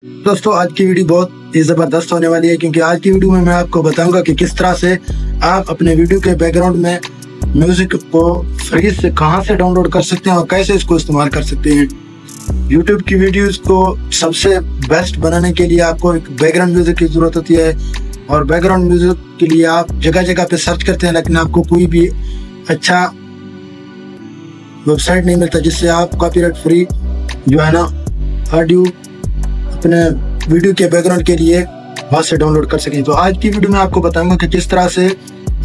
दोस्तों आज की वीडियो बहुत ही ज़बरदस्त होने वाली है, क्योंकि आज की वीडियो में मैं आपको बताऊंगा कि किस तरह से आप अपने वीडियो के बैकग्राउंड में म्यूज़िक को फ्री से कहां से डाउनलोड कर सकते हैं और कैसे इसको इस्तेमाल कर सकते हैं। यूट्यूब की वीडियोस को सबसे बेस्ट बनाने के लिए आपको एक बैकग्राउंड म्यूज़िक की ज़रूरत होती है, और बैकग्राउंड म्यूज़िक के लिए आप जगह जगह पे सर्च करते हैं, लेकिन आपको कोई भी अच्छा वेबसाइट नहीं मिलता जिससे आप कॉपीराइट फ्री जो है ना ऑडियो अपने वीडियो के बैकग्राउंड के लिए वहाँ से डाउनलोड कर सकें। तो आज की वीडियो में आपको बताऊंगा कि किस तरह से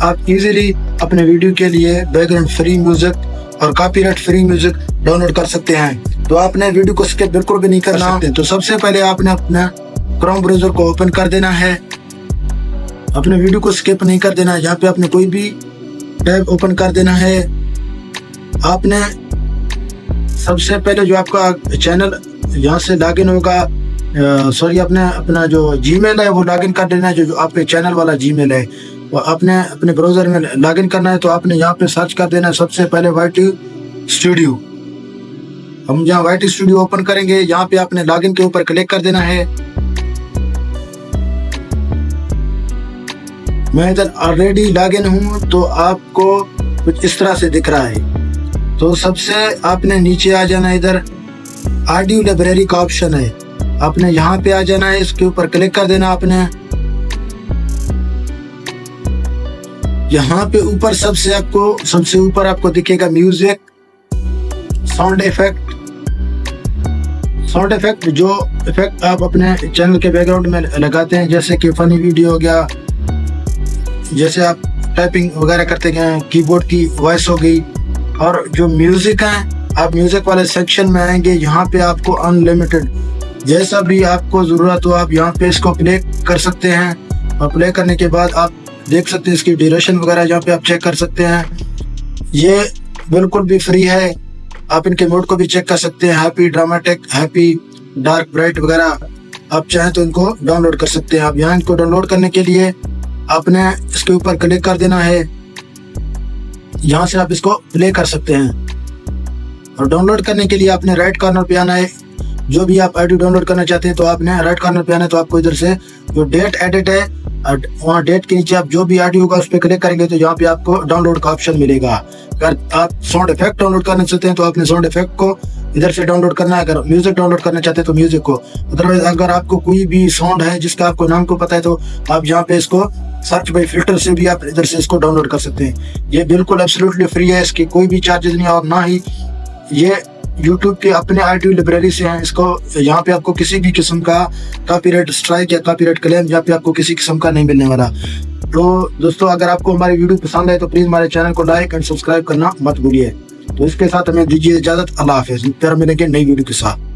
आप इजीली अपने वीडियो के लिए बैकग्राउंड फ्री म्यूजिक और कॉपीराइट फ्री म्यूजिक डाउनलोड कर सकते हैं। तो आपने वीडियो को स्किप बिल्कुल भी नहीं करना। तो सबसे पहले आपने अपना क्रोम ब्राउज़र को ओपन कर देना है, अपने वीडियो को स्किप नहीं कर देना। यहाँ पे आपने कोई भी टैब ओपन कर देना है। आपने सबसे पहले जो आपका चैनल यहाँ से लॉगिन होगा, सॉरी अपना जो जीमेल है वो लॉगिन कर देना है। जो आपके चैनल वाला जीमेल है वो आपने अपने ब्राउज़र में लॉगिन करना है। तो आपने यहाँ पे सर्च कर देना है सबसे पहले वाईटी स्टूडियो। हम जहाँ वाईटी स्टूडियो ओपन करेंगे, यहाँ पे आपने लॉगिन के ऊपर क्लिक कर देना है। मैं इधर ऑलरेडी लॉगिन हूँ, तो आपको कुछ इस तरह से दिख रहा है। तो सबसे आपने नीचे आ जाना है, इधर ऑडियो लाइब्रेरी का ऑप्शन है, आपने यहाँ पे आ जाना है, इसके ऊपर क्लिक कर देना। आपने यहाँ पे ऊपर सबसे ऊपर आपको दिखेगा म्यूजिक, साउंड इफेक्ट। जो इफेक्ट आप अपने चैनल के बैकग्राउंड में लगाते हैं, जैसे कि फनी वीडियो हो गया, जैसे आप टाइपिंग वगैरह करते हैं, कीबोर्ड की वॉइस हो गई। और जो म्यूजिक है, आप म्यूजिक वाले सेक्शन में आएंगे, यहाँ पे आपको अनलिमिटेड जैसा भी आपको ज़रूरत हो आप यहाँ पे इसको प्ले कर सकते हैं। और प्ले करने के बाद आप देख सकते हैं इसकी ड्यूरेशन वगैरह यहाँ पे आप चेक कर सकते हैं। ये बिल्कुल भी फ्री है। आप इनके मोड को भी चेक कर सकते हैं, happy, dramatic, happy, dark, bright वगैरह। आप चाहें तो इनको डाउनलोड कर सकते हैं। आप यहाँ इनको डाउनलोड करने के लिए आपने इसके ऊपर क्लिक कर देना है, यहाँ से आप इसको प्ले कर सकते हैं। और डाउनलोड करने के लिए आपने राइट कॉर्नर पे आना है। जो भी आप ऑडियो डाउनलोड करना चाहते हैं तो आपने राइट कॉर्नर पे आना है। तो आपको इधर से जो डेट एडिट है, वहाँ डेट के नीचे आप जो भी ऑडियो होगा उस पर क्लिक करेंगे तो यहाँ पे आपको डाउनलोड का ऑप्शन मिलेगा। अगर आप साउंड इफेक्ट डाउनलोड करना चाहते हैं तो आपने साउंड इफेक्ट को इधर से डाउनलोड करना है। अगर म्यूजिक डाउनलोड करना चाहते हैं तो म्यूजिक को। अदरवाइज अगर आपको कोई भी साउंड है जिसका आपको नाम को पता है तो आप यहाँ पे इसको सर्च बाय फिल्टर से भी आप इधर से इसको डाउनलोड कर सकते हैं। ये बिल्कुल एब्सोल्युटली फ्री है, इसकी कोई भी चार्जेस नहीं है, और ना ही ये यूट्यूब के अपने ऑडियो लाइब्रेरी से हैं। इसको यहाँ पे आपको किसी भी किस्म का कॉपीराइट स्ट्राइक या कॉपीराइट क्लेम यहाँ पे आपको किसी किस्म का नहीं मिलने वाला। तो दोस्तों अगर आपको हमारी वीडियो पसंद आए तो प्लीज़ हमारे चैनल को लाइक एंड सब्सक्राइब करना मत भूलिए। तो इसके साथ हमें दीजिए इजाज़त। अल्लाह हाफिज़। फिर मिलेंगे नई वीडियो के साथ।